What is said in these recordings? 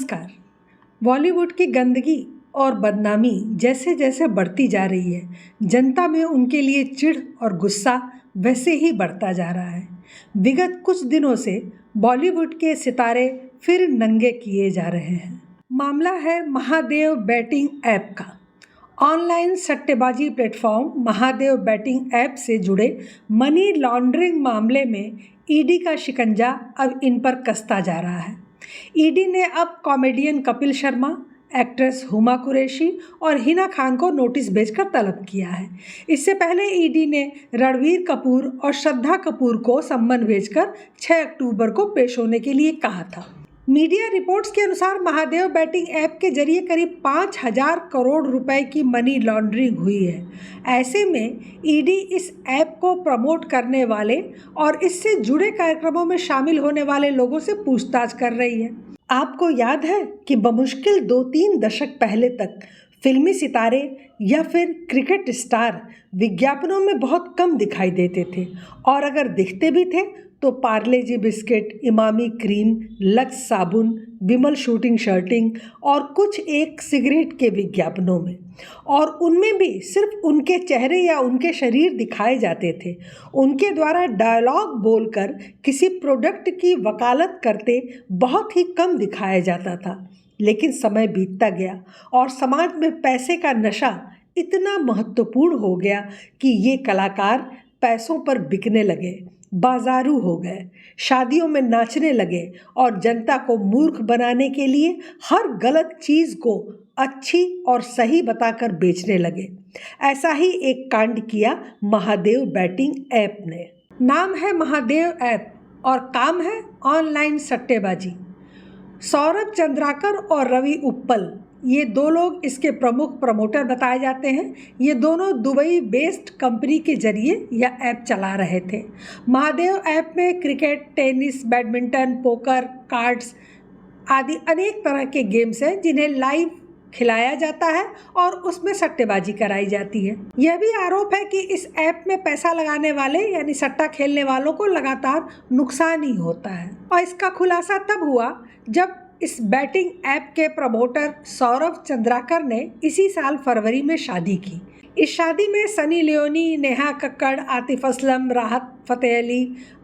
नमस्कार। बॉलीवुड की गंदगी और बदनामी जैसे जैसे बढ़ती जा रही है, जनता में उनके लिए चिढ़ और गुस्सा वैसे ही बढ़ता जा रहा है। विगत कुछ दिनों से बॉलीवुड के सितारे फिर नंगे किए जा रहे हैं। मामला है महादेव बैटिंग ऐप का। ऑनलाइन सट्टेबाजी प्लेटफॉर्म महादेव बैटिंग ऐप से जुड़े मनी लॉन्ड्रिंग मामले में ईडी का शिकंजा अब इन पर कसता जा रहा है। ईडी ने अब कॉमेडियन कपिल शर्मा, एक्ट्रेस हुमा कुरैशी और हिना खान को नोटिस भेजकर तलब किया है। इससे पहले ईडी ने रणबीर कपूर और श्रद्धा कपूर को सम्मन भेजकर 6 अक्टूबर को पेश होने के लिए कहा था। मीडिया रिपोर्ट्स के अनुसार महादेव बैटिंग ऐप के जरिए करीब 5,000 करोड़ रुपए की मनी लॉन्ड्रिंग हुई है। ऐसे में ईडी इस ऐप को प्रमोट करने वाले और इससे जुड़े कार्यक्रमों में शामिल होने वाले लोगों से पूछताछ कर रही है। आपको याद है कि बमुश्किल 2-3 दशक पहले तक फिल्मी सितारे या फिर क्रिकेट स्टार विज्ञापनों में बहुत कम दिखाई देते थे, और अगर दिखते भी थे तो पार्ले जी बिस्किट, इमामी क्रीम, लक्स साबुन, विमल शूटिंग शर्टिंग और कुछ एक सिगरेट के विज्ञापनों में, और उनमें भी सिर्फ उनके चेहरे या उनके शरीर दिखाए जाते थे। उनके द्वारा डायलॉग बोलकर किसी प्रोडक्ट की वकालत करते बहुत ही कम दिखाया जाता था। लेकिन समय बीतता गया और समाज में पैसे का नशा इतना महत्वपूर्ण हो गया कि ये कलाकार पैसों पर बिकने लगे, बाजारू हो गए, शादियों में नाचने लगे और जनता को मूर्ख बनाने के लिए हर गलत चीज़ को अच्छी और सही बताकर बेचने लगे। ऐसा ही एक कांड किया महादेव बैटिंग ऐप ने। नाम है महादेव ऐप और काम है ऑनलाइन सट्टेबाजी। सौरभ चंद्राकर और रवि उप्पल, ये 2 लोग इसके प्रमुख प्रमोटर बताए जाते हैं। ये दोनों दुबई बेस्ड कंपनी के जरिए यह ऐप चला रहे थे। महादेव ऐप में cricket, tennis, badminton, poker, cards आदि अनेक तरह के गेम्स हैं जिन्हें लाइव खिलाया जाता है और उसमें सट्टेबाजी कराई जाती है। यह भी आरोप है कि इस ऐप में पैसा लगाने वाले यानी सट्टा खेलने वालों को लगातार नुकसान ही होता है, और इसका खुलासा तब हुआ जब इस बैटिंग ऐप के प्रमोटर सौरभ चंद्राकर ने इसी साल फरवरी में शादी की। इस शादी में सनी लियोनी, नेहा कक्कड़, आतिफ असलम, राहत फ़तेह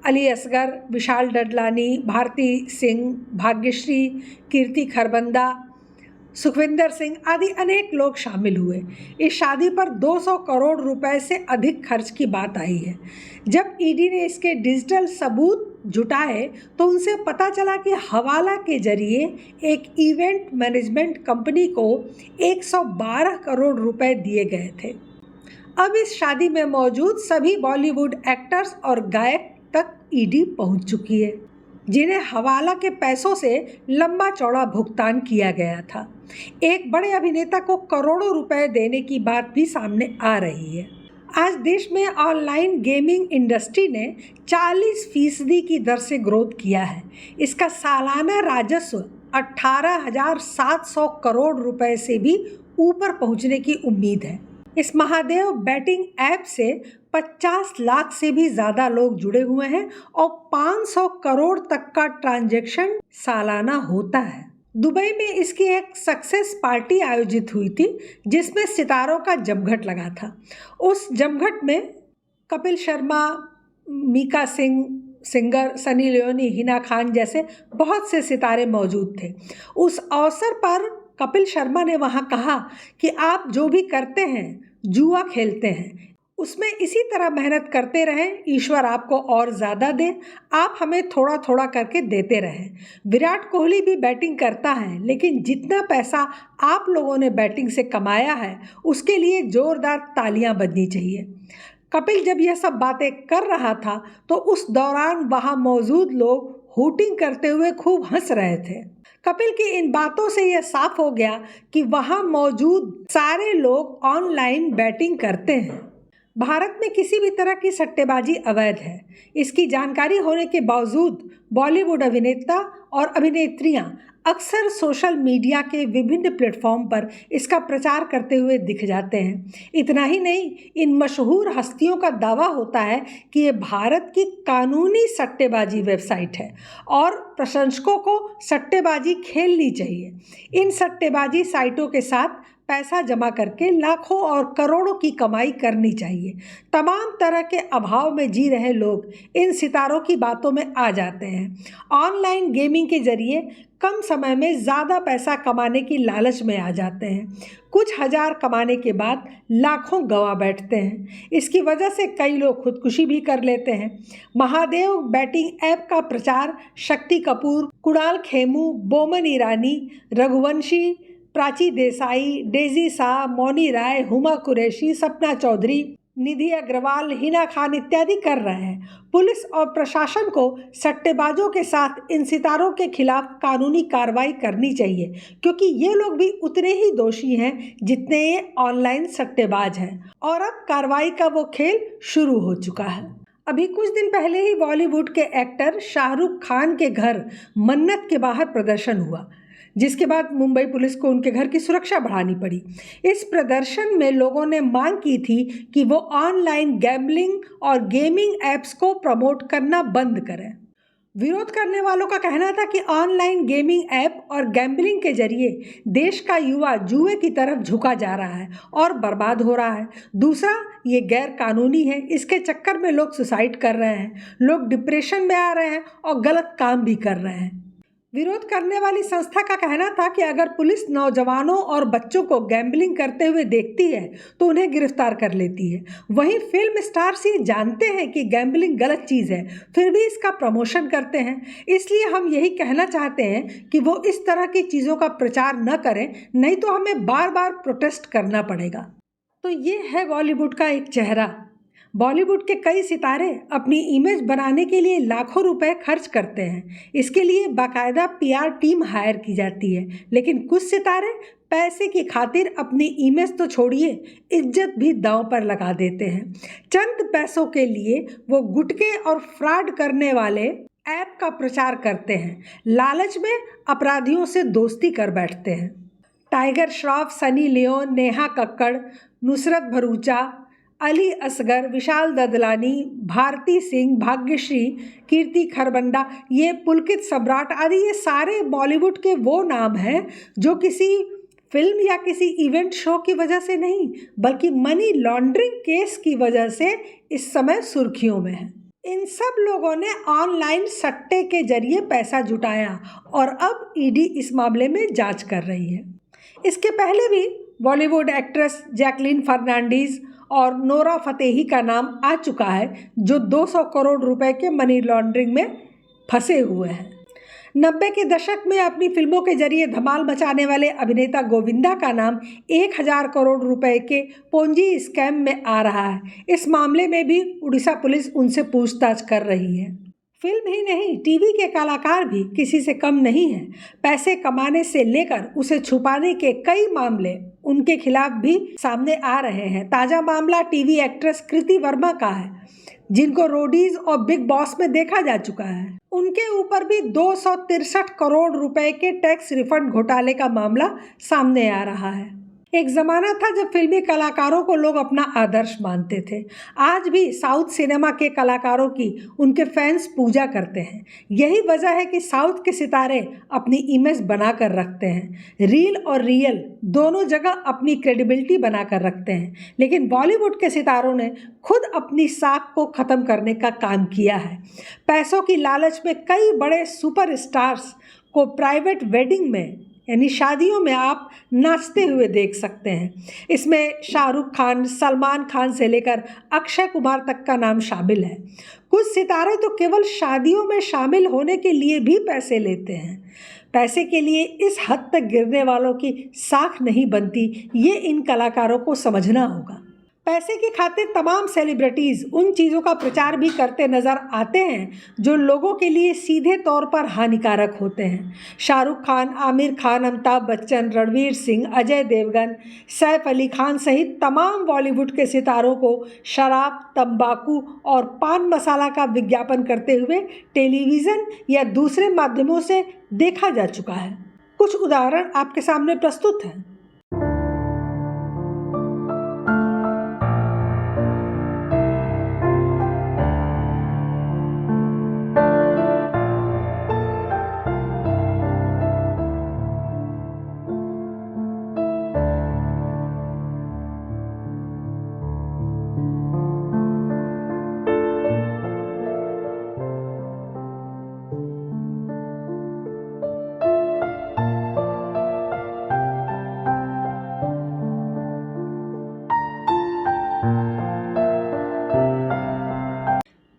अली असगर, विशाल डडलानी, भारती सिंह, भाग्यश्री, कीर्ति खरबंदा, सुखविंदर सिंह आदि अनेक लोग शामिल हुए। इस शादी पर 200 करोड़ रुपए से अधिक खर्च की बात आई है। जब ईडी ने इसके डिजिटल सबूत जुटाए तो उनसे पता चला कि हवाला के जरिए एक इवेंट मैनेजमेंट कंपनी को 112 करोड़ रुपए दिए गए थे। अब इस शादी में मौजूद सभी बॉलीवुड एक्टर्स और गायक तक ईडी पहुंच चुकी है, जिन्हें हवाला के पैसों से लंबा चौड़ा भुगतान किया गया था। एक बड़े अभिनेता को करोड़ों रुपए देने की बात भी सामने आ रही है। आज देश में ऑनलाइन गेमिंग इंडस्ट्री ने 40% की दर से ग्रोथ किया है। इसका सालाना राजस्व 18,700 करोड़ रुपए से भी ऊपर पहुंचने की उम्मीद है। इस महादेव बैटिंग ऐप से 50 लाख से भी ज़्यादा लोग जुड़े हुए हैं और 500 करोड़ तक का ट्रांजैक्शन सालाना होता है। दुबई में इसकी एक सक्सेस पार्टी आयोजित हुई थी जिसमें सितारों का जमघट लगा था। उस जमघट में कपिल शर्मा, मीका सिंह, सिंगर सनी लियोनी, हिना खान जैसे बहुत से सितारे मौजूद थे। उस अवसर पर कपिल शर्मा ने वहाँ कहा कि आप जो भी करते हैं, जुआ खेलते हैं, उसमें इसी तरह मेहनत करते रहें, ईश्वर आपको और ज़्यादा दे, आप हमें थोड़ा थोड़ा करके देते रहें। विराट कोहली भी बैटिंग करता है, लेकिन जितना पैसा आप लोगों ने बैटिंग से कमाया है उसके लिए ज़ोरदार तालियां बजनी चाहिए। कपिल जब यह सब बातें कर रहा था तो उस दौरान वहाँ मौजूद लोग हूटिंग करते हुए खूब हंस रहे थे। कपिल की इन बातों से यह साफ हो गया कि वहाँ मौजूद सारे लोग ऑनलाइन बैटिंग करते हैं। भारत में किसी भी तरह की सट्टेबाजी अवैध है। इसकी जानकारी होने के बावजूद बॉलीवुड अभिनेता और अभिनेत्रियां अक्सर सोशल मीडिया के विभिन्न प्लेटफॉर्म पर इसका प्रचार करते हुए दिख जाते हैं। इतना ही नहीं, इन मशहूर हस्तियों का दावा होता है कि ये भारत की कानूनी सट्टेबाजी वेबसाइट है और प्रशंसकों को सट्टेबाजी खेलनी चाहिए। इन सट्टेबाजी साइटों के साथ पैसा जमा करके लाखों और करोड़ों की कमाई करनी चाहिए। तमाम तरह के अभाव में जी रहे लोग इन सितारों की बातों में आ जाते हैं। ऑनलाइन गेमिंग के जरिए कम समय में ज़्यादा पैसा कमाने की लालच में आ जाते हैं। कुछ हजार कमाने के बाद लाखों गंवा बैठते हैं। इसकी वजह से कई लोग खुदकुशी भी कर लेते हैं। महादेव बैटिंग ऐप का प्रचार शक्ति कपूर, कुणाल खेमू, बोमन ईरानी, रघुवंशी, प्राची देसाई, डेजी शाह, मौनी राय, हुमा कुरैशी, सपना चौधरी, निधि अग्रवाल, हिना खान इत्यादि कर रहे हैं। पुलिस और प्रशासन को सट्टेबाजों के साथ इन सितारों के खिलाफ कानूनी कार्रवाई करनी चाहिए, क्योंकि ये लोग भी उतने ही दोषी हैं जितने ये ऑनलाइन सट्टेबाज हैं। और अब कार्रवाई का वो खेल शुरू हो चुका है। अभी कुछ दिन पहले ही बॉलीवुड के एक्टर शाहरुख खान के घर मन्नत के बाहर प्रदर्शन हुआ, जिसके बाद मुंबई पुलिस को उनके घर की सुरक्षा बढ़ानी पड़ी। इस प्रदर्शन में लोगों ने मांग की थी कि वो ऑनलाइन गैम्बलिंग और गेमिंग ऐप्स को प्रमोट करना बंद करें। विरोध करने वालों का कहना था कि ऑनलाइन गेमिंग ऐप और गैम्बलिंग के जरिए देश का युवा जुए की तरफ झुका जा रहा है और बर्बाद हो रहा है। दूसरा, ये गैर कानूनी है। इसके चक्कर में लोग सुसाइड कर रहे हैं, लोग डिप्रेशन में आ रहे हैं और गलत काम भी कर रहे हैं। विरोध करने वाली संस्था का कहना था कि अगर पुलिस नौजवानों और बच्चों को गैम्बलिंग करते हुए देखती है तो उन्हें गिरफ्तार कर लेती है। वहीं फिल्म स्टार्स ये जानते हैं कि गैम्बलिंग गलत चीज़ है, फिर भी इसका प्रमोशन करते हैं। इसलिए हम यही कहना चाहते हैं कि वो इस तरह की चीज़ों का प्रचार न करें, नहीं तो हमें बार बार प्रोटेस्ट करना पड़ेगा। तो ये है बॉलीवुड का एक चेहरा। बॉलीवुड के कई सितारे अपनी इमेज बनाने के लिए लाखों रुपए खर्च करते हैं। इसके लिए बाकायदा पीआर टीम हायर की जाती है, लेकिन कुछ सितारे पैसे की खातिर अपनी इमेज तो छोड़िए, इज्जत भी दांव पर लगा देते हैं। चंद पैसों के लिए वो गुटके और फ्रॉड करने वाले ऐप का प्रचार करते हैं। लालच में अपराधियों से दोस्ती कर बैठते हैं। Tiger Shroff, Sunny Leone, Neha Kakkar, Nusrat Bharucha, Ali Asghar, Vishal Dadlani, Bharti Singh, Bhagyashree, कीर्ति खरबंदा, ये पुलकित सम्राट आदि, ये सारे बॉलीवुड के वो नाम हैं जो किसी फिल्म या किसी इवेंट शो की वजह से नहीं, बल्कि मनी लॉन्ड्रिंग केस की वजह से इस समय सुर्खियों में हैं। इन सब लोगों ने ऑनलाइन सट्टे के जरिए पैसा जुटाया और अब ईडी इस मामले में जांच कर रही है। इसके पहले भी बॉलीवुड एक्ट्रेस जैकलीन फर्नांडीज और नोरा फतेही का नाम आ चुका है, जो 200 करोड़ रुपए के मनी लॉन्ड्रिंग में फंसे हुए हैं। 90 के दशक में अपनी फिल्मों के जरिए धमाल मचाने वाले अभिनेता गोविंदा का नाम 1000 करोड़ रुपए के पोंजी स्कैम में आ रहा है। इस मामले में भी उड़ीसा पुलिस उनसे पूछताछ कर रही है। फिल्म ही नहीं, टीवी के कलाकार भी किसी से कम नहीं हैं। पैसे कमाने से लेकर उसे छुपाने के कई मामले उनके खिलाफ भी सामने आ रहे हैं। ताज़ा मामला टीवी एक्ट्रेस कृति वर्मा का है, जिनको रोडीज और बिग बॉस में देखा जा चुका है। उनके ऊपर भी 263 करोड़ रुपए के टैक्स रिफंड घोटाले का मामला सामने आ रहा है। एक ज़माना था जब फिल्मी कलाकारों को लोग अपना आदर्श मानते थे। आज भी साउथ सिनेमा के कलाकारों की उनके फैंस पूजा करते हैं। यही वजह है कि साउथ के सितारे अपनी इमेज बना कर रखते हैं। रील और रियल दोनों जगह अपनी क्रेडिबिलिटी बना कर रखते हैं। लेकिन बॉलीवुड के सितारों ने खुद अपनी साख को ख़त्म करने का काम किया है। पैसों की लालच में कई बड़े सुपरस्टार्स को प्राइवेट वेडिंग में यानी शादियों में आप नाचते हुए देख सकते हैं। इसमें शाहरुख खान, सलमान खान से लेकर अक्षय कुमार तक का नाम शामिल है। कुछ सितारे तो केवल शादियों में शामिल होने के लिए भी पैसे लेते हैं। पैसे के लिए इस हद तक गिरने वालों की साख नहीं बनती, ये इन कलाकारों को समझना होगा। पैसे की खातिर तमाम सेलिब्रिटीज़ उन चीज़ों का प्रचार भी करते नज़र आते हैं जो लोगों के लिए सीधे तौर पर हानिकारक होते हैं। शाहरुख खान, आमिर खान, अमिताभ बच्चन, रणवीर सिंह, अजय देवगन, सैफ अली खान सहित तमाम बॉलीवुड के सितारों को शराब, तंबाकू और पान मसाला का विज्ञापन करते हुए टेलीविज़न या दूसरे माध्यमों से देखा जा चुका है। कुछ उदाहरण आपके सामने प्रस्तुत हैं।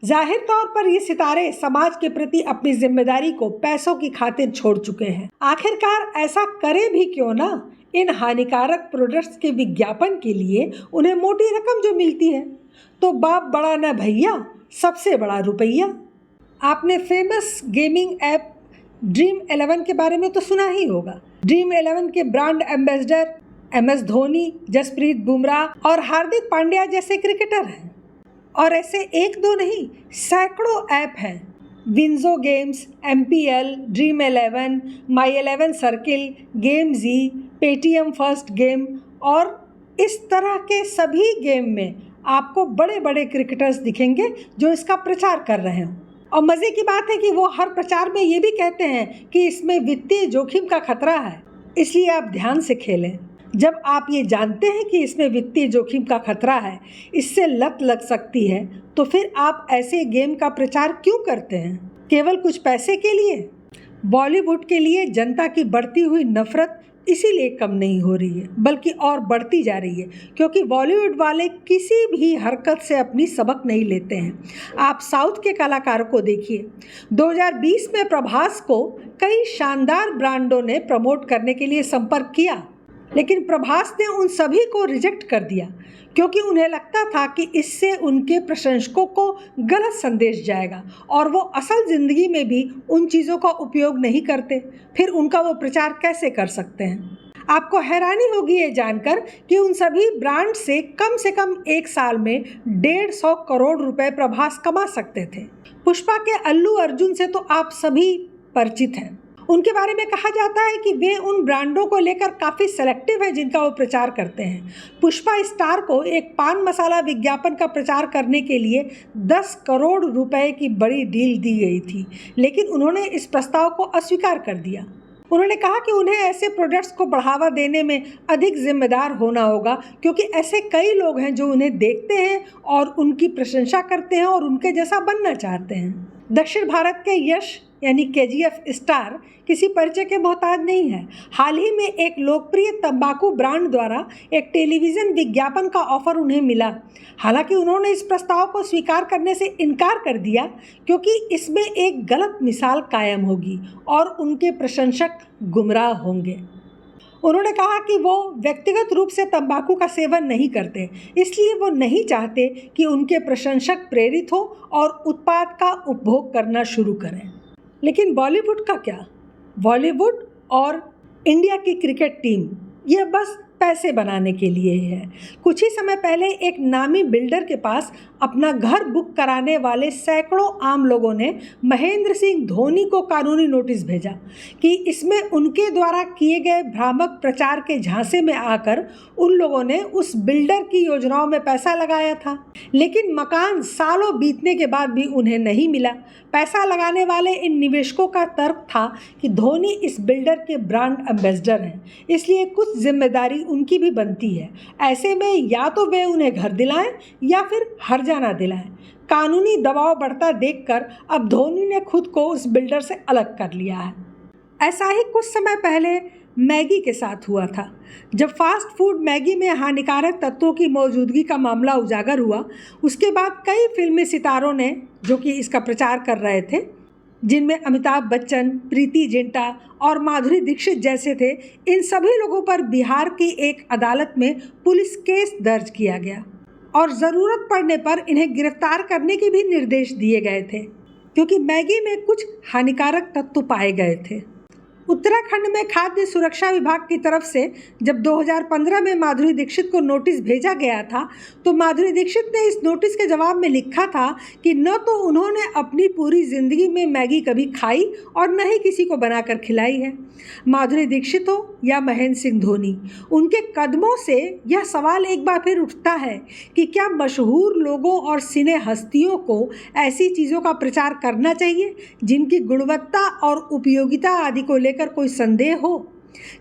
जाहिर तौर पर ये सितारे समाज के प्रति अपनी जिम्मेदारी को पैसों की खातिर छोड़ चुके हैं। आखिरकार ऐसा करे भी क्यों ना, इन हानिकारक प्रोडक्ट्स के विज्ञापन के लिए उन्हें मोटी रकम जो मिलती है, तो बाप बड़ा न भैया, सबसे बड़ा रुपया। आपने फेमस गेमिंग ऐप ड्रीम 11 के बारे में तो सुना ही होगा। ड्रीम 11 के brand ambassador MS Dhoni, Jasprit Bumrah और हार्दिक पांड्या जैसे क्रिकेटर हैं। और ऐसे एक दो नहीं, सैकड़ों ऐप हैं। विंजो गेम्स, MPL, ड्रीम 11, माई 11 सर्किल, गेम जी, पेटीएम फर्स्ट गेम और इस तरह के सभी गेम में आपको बड़े बड़े क्रिकेटर्स दिखेंगे जो इसका प्रचार कर रहे हों। और मज़े की बात है कि वो हर प्रचार में ये भी कहते हैं कि इसमें वित्तीय जोखिम का खतरा है, इसलिए आप ध्यान से खेलें। जब आप ये जानते हैं कि इसमें वित्तीय जोखिम का खतरा है, इससे लत लग सकती है, तो फिर आप ऐसे गेम का प्रचार क्यों करते हैं? केवल कुछ पैसे के लिए? बॉलीवुड के लिए जनता की बढ़ती हुई नफरत इसीलिए कम नहीं हो रही है, बल्कि और बढ़ती जा रही है, क्योंकि बॉलीवुड वाले किसी भी हरकत से अपनी सबक नहीं लेते हैं। आप साउथ के कलाकारों को देखिए। 2020 में प्रभास को कई शानदार ब्रांडों ने प्रमोट करने के लिए संपर्क किया, लेकिन प्रभास ने उन सभी को रिजेक्ट कर दिया, क्योंकि उन्हें लगता था कि इससे उनके प्रशंसकों को गलत संदेश जाएगा और वो असल ज़िंदगी में भी उन चीज़ों का उपयोग नहीं करते, फिर उनका वो प्रचार कैसे कर सकते हैं? आपको हैरानी होगी ये जानकर कि उन सभी ब्रांड से कम एक साल में 150 करोड़ रुपए प्रभास कमा सकते थे। पुष्पा के अल्लू अर्जुन से तो आप सभी परिचित हैं। उनके बारे में कहा जाता है कि वे उन ब्रांडों को लेकर काफ़ी सेलेक्टिव है जिनका वो प्रचार करते हैं। पुष्पा स्टार को एक पान मसाला विज्ञापन का प्रचार करने के लिए 10 करोड़ रुपए की बड़ी डील दी गई थी, लेकिन उन्होंने इस प्रस्ताव को अस्वीकार कर दिया। उन्होंने कहा कि उन्हें ऐसे प्रोडक्ट्स को बढ़ावा देने में अधिक जिम्मेदार होना होगा, क्योंकि ऐसे कई लोग हैं जो उन्हें देखते हैं और उनकी प्रशंसा करते हैं और उनके जैसा बनना चाहते हैं। दक्षिण भारत के यश यानी KGF स्टार किसी परिचय के मोहताज नहीं है। हाल ही में एक लोकप्रिय तंबाकू ब्रांड द्वारा एक टेलीविज़न विज्ञापन का ऑफर उन्हें मिला। हालांकि उन्होंने इस प्रस्ताव को स्वीकार करने से इनकार कर दिया, क्योंकि इसमें एक गलत मिसाल कायम होगी और उनके प्रशंसक गुमराह होंगे। उन्होंने कहा कि वो व्यक्तिगत रूप से तंबाकू का सेवन नहीं करते, इसलिए वो नहीं चाहते कि उनके प्रशंसक प्रेरित हो और उत्पाद का उपभोग करना शुरू करें। लेकिन बॉलीवुड का क्या? बॉलीवुड और इंडिया की क्रिकेट टीम ये बस पैसे बनाने के लिए ही है। कुछ ही समय पहले एक नामी बिल्डर के पास अपना घर बुक कराने वाले सैकड़ों आम लोगों ने महेंद्र सिंह धोनी को कानूनी नोटिस भेजा कि इसमें उनके द्वारा किए गए भ्रामक प्रचार के झांसे में आकर उन लोगों ने उस बिल्डर की योजनाओं में पैसा लगाया था, लेकिन मकान सालों बीतने के बाद भी उन्हें नहीं मिला। पैसा लगाने वाले इन निवेशकों का तर्क था कि धोनी इस बिल्डर के ब्रांड एम्बेसडर हैं, इसलिए कुछ जिम्मेदारी उनकी भी बनती है। ऐसे में या तो वे उन्हें घर दिलाएं या फिर हर्जाना दिलाएं। कानूनी दबाव बढ़ता देखकर अब धोनी ने खुद को उस बिल्डर से अलग कर लिया है। ऐसा ही कुछ समय पहले मैगी के साथ हुआ था। जब फास्ट फूड मैगी में हानिकारक तत्वों की मौजूदगी का मामला उजागर हुआ, उसके बाद कई फिल्मी सितारों ने जो कि इसका प्रचार कर रहे थे, जिनमें अमिताभ बच्चन, प्रीति जिंटा और माधुरी दीक्षित जैसे थे, इन सभी लोगों पर बिहार की एक अदालत में पुलिस केस दर्ज किया गया। और ज़रूरत पड़ने पर इन्हें गिरफ्तार करने के भी निर्देश दिए गए थे, क्योंकि मैगी में कुछ हानिकारक तत्व पाए गए थे। उत्तराखंड में खाद्य सुरक्षा विभाग की तरफ से जब 2015 में माधुरी दीक्षित को नोटिस भेजा गया था, तो माधुरी दीक्षित ने इस नोटिस के जवाब में लिखा था कि न तो उन्होंने अपनी पूरी ज़िंदगी में मैगी कभी खाई और न ही किसी को बनाकर खिलाई है। माधुरी दीक्षित हो या महेंद्र सिंह धोनी, उनके कदमों से यह सवाल एक बार फिर उठता है कि क्या मशहूर लोगों और सिने हस्तियों को ऐसी चीज़ों का प्रचार करना चाहिए जिनकी गुणवत्ता और उपयोगिता आदि को लेकर कोई संदेह हो?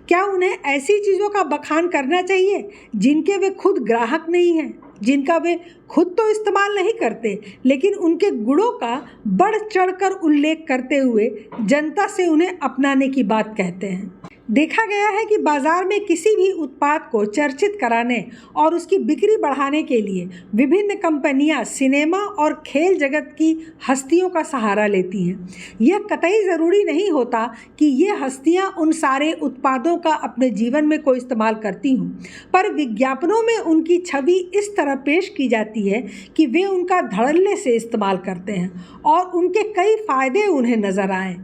क्या उन्हें ऐसी चीज़ों का बखान करना चाहिए जिनके वे खुद ग्राहक नहीं हैं, जिनका वे खुद तो इस्तेमाल नहीं करते, लेकिन उनके गुणों का बढ़ चढ़कर उल्लेख करते हुए जनता से उन्हें अपनाने की बात कहते हैं? देखा गया है कि बाजार में किसी भी उत्पाद को चर्चित कराने और उसकी बिक्री बढ़ाने के लिए विभिन्न कंपनियां सिनेमा और खेल जगत की हस्तियों का सहारा लेती हैं। यह कतई ज़रूरी नहीं होता कि ये हस्तियां उन सारे उत्पादों का अपने जीवन में कोई इस्तेमाल करती हों, पर विज्ञापनों में उनकी छवि इस तरह पेश की जाती है कि वे उनका धड़ल्ले से इस्तेमाल करते हैं और उनके कई फ़ायदे उन्हें नज़र आएँ।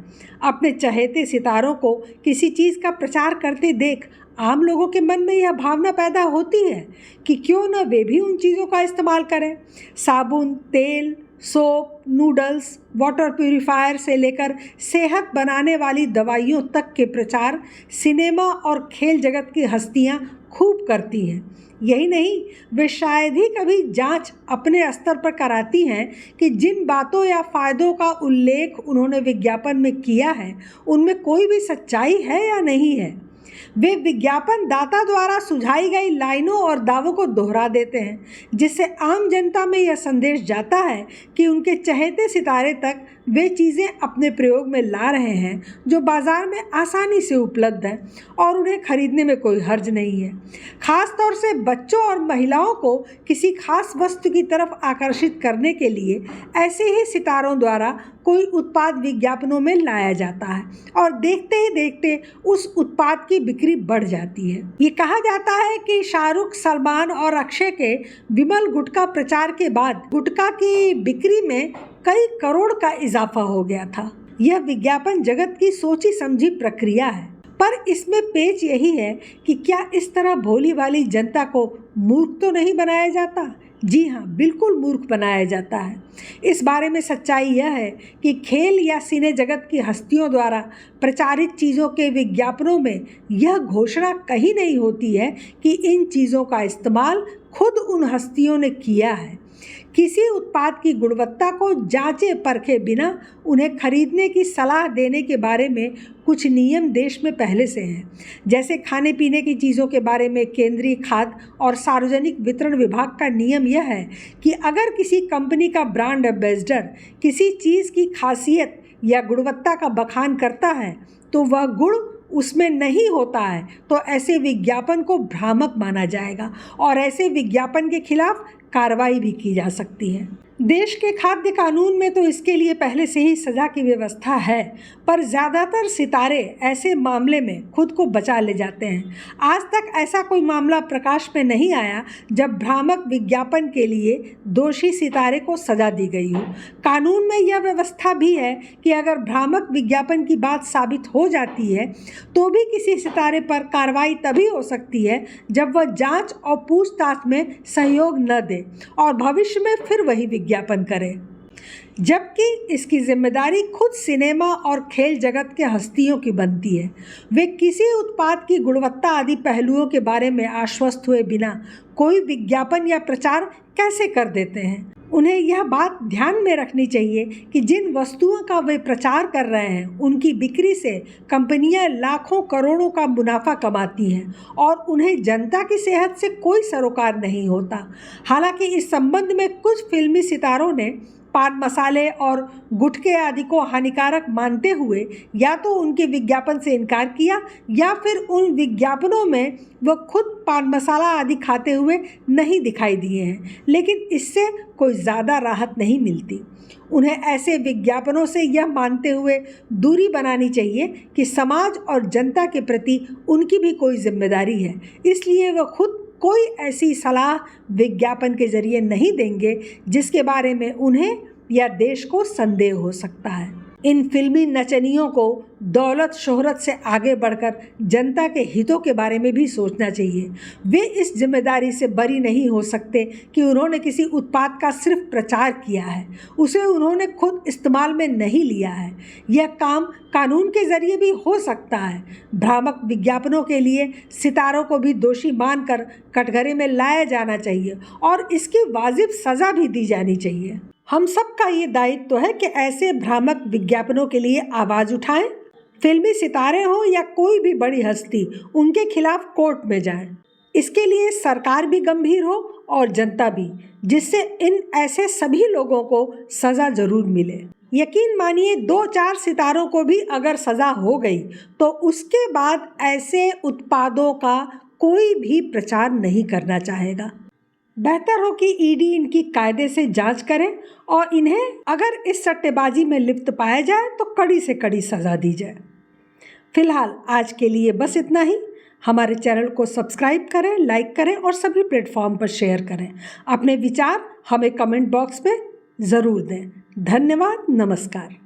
अपने चहेते सितारों को किसी चीज़ का प्रचार करते देख आम लोगों के मन में यह भावना पैदा होती है कि क्यों न वे भी उन चीज़ों का इस्तेमाल करें। साबुन, तेल, सोप, नूडल्स, वाटर प्यूरिफायर से लेकर सेहत बनाने वाली दवाइयों तक के प्रचार सिनेमा और खेल जगत की हस्तियां खूब करती हैं। यही नहीं, वे शायद ही कभी जांच अपने स्तर पर कराती हैं कि जिन बातों या फ़ायदों का उल्लेख उन्होंने विज्ञापन में किया है उनमें कोई भी सच्चाई है या नहीं है। वे विज्ञापन दाता द्वारा सुझाई गई लाइनों और दावों को दोहरा देते हैं, जिससे आम जनता में यह संदेश जाता है कि उनके चहेते सितारे तक वे चीज़ें अपने प्रयोग में ला रहे हैं जो बाज़ार में आसानी से उपलब्ध है और उन्हें खरीदने में कोई हर्ज नहीं है। ख़ास तौर से बच्चों और महिलाओं को किसी खास वस्तु की तरफ आकर्षित करने के लिए ऐसे ही सितारों द्वारा कोई उत्पाद विज्ञापनों में लाया जाता है और देखते ही देखते उस उत्पाद की बिक्री बढ़ जाती है। ये कहा जाता है कि शाहरुख, सलमान और अक्षय के विमल गुटखा प्रचार के बाद गुटखा की बिक्री में कई करोड़ का इजाफा हो गया था। यह विज्ञापन जगत की सोची समझी प्रक्रिया है, पर इसमें पेच यही है कि क्या इस तरह भोली भाली जनता को मूर्ख तो नहीं बनाया जाता? जी हाँ, बिल्कुल मूर्ख बनाया जाता है। इस बारे में सच्चाई यह है कि खेल या सिने जगत की हस्तियों द्वारा प्रचारित चीज़ों के विज्ञापनों में यह घोषणा कहीं नहीं होती है कि इन चीज़ों का इस्तेमाल खुद उन हस्तियों ने किया है। किसी उत्पाद की गुणवत्ता को जांचे परखे बिना उन्हें खरीदने की सलाह देने के बारे में कुछ नियम देश में पहले से हैं। जैसे खाने पीने की चीज़ों के बारे में केंद्रीय खाद्य और सार्वजनिक वितरण विभाग का नियम यह है कि अगर किसी कंपनी का ब्रांड एम्बेसडर किसी चीज़ की खासियत या गुणवत्ता का बखान करता है तो वह गुण उसमें नहीं होता है तो ऐसे विज्ञापन को भ्रामक माना जाएगा और ऐसे विज्ञापन के खिलाफ कार्रवाई भी की जा सकती है। देश के खाद्य कानून में तो इसके लिए पहले से ही सज़ा की व्यवस्था है, पर ज़्यादातर सितारे ऐसे मामले में खुद को बचा ले जाते हैं। आज तक ऐसा कोई मामला प्रकाश में नहीं आया जब भ्रामक विज्ञापन के लिए दोषी सितारे को सज़ा दी गई हो। कानून में यह व्यवस्था भी है कि अगर भ्रामक विज्ञापन की बात साबित हो जाती है तो भी किसी सितारे पर कार्रवाई तभी हो सकती है जब वह जाँच और पूछताछ में सहयोग न दे और भविष्य में फिर वही विज्ञापन करे, जबकि इसकी जिम्मेदारी खुद सिनेमा और खेल जगत के हस्तियों की बनती है। वे किसी उत्पाद की गुणवत्ता आदि पहलुओं के बारे में आश्वस्त हुए बिना कोई विज्ञापन या प्रचार कैसे कर देते हैं। उन्हें यह बात ध्यान में रखनी चाहिए कि जिन वस्तुओं का वे प्रचार कर रहे हैं उनकी बिक्री से कंपनियां लाखों करोड़ों का मुनाफा कमाती हैं और उन्हें जनता की सेहत से कोई सरोकार नहीं होता। हालांकि इस संबंध में कुछ फिल्मी सितारों ने पान मसाले और गुटखे आदि को हानिकारक मानते हुए या तो उनके विज्ञापन से इनकार किया या फिर उन विज्ञापनों में वह खुद पान मसाला आदि खाते हुए नहीं दिखाई दिए हैं, लेकिन इससे कोई ज़्यादा राहत नहीं मिलती। उन्हें ऐसे विज्ञापनों से यह मानते हुए दूरी बनानी चाहिए कि समाज और जनता के प्रति उनकी भी कोई जिम्मेदारी है, इसलिए वह खुद कोई ऐसी सलाह विज्ञापन के जरिए नहीं देंगे जिसके बारे में उन्हें या देश को संदेह हो सकता है। इन फिल्मी नचनियों को दौलत शोहरत से आगे बढ़कर जनता के हितों के बारे में भी सोचना चाहिए। वे इस जिम्मेदारी से बरी नहीं हो सकते कि उन्होंने किसी उत्पाद का सिर्फ प्रचार किया है, उसे उन्होंने खुद इस्तेमाल में नहीं लिया है। यह काम कानून के जरिए भी हो सकता है। भ्रामक विज्ञापनों के लिए सितारों को भी दोषी मानकर कटघरे में लाया जाना चाहिए और इसकी वाजिब सज़ा भी दी जानी चाहिए। हम सबका ये दायित्व है कि ऐसे भ्रामक विज्ञापनों के लिए आवाज़ उठाएं। फिल्मी सितारे हों या कोई भी बड़ी हस्ती, उनके खिलाफ कोर्ट में जाएं। इसके लिए सरकार भी गंभीर हो और जनता भी, जिससे इन ऐसे सभी लोगों को सज़ा ज़रूर मिले। यकीन मानिए 2-4 सितारों को भी अगर सज़ा हो गई तो उसके बाद ऐसे उत्पादों का कोई भी प्रचार नहीं करना चाहेगा। बेहतर हो कि ईडी इनकी कायदे से जांच करे और इन्हें अगर इस सट्टेबाजी में लिप्त पाया जाए तो कड़ी से कड़ी सज़ा दी जाए। फिलहाल आज के लिए बस इतना ही। हमारे चैनल को सब्सक्राइब करें, लाइक करें और सभी प्लेटफॉर्म पर शेयर करें। अपने विचार हमें कमेंट बॉक्स में ज़रूर दें। धन्यवाद। नमस्कार।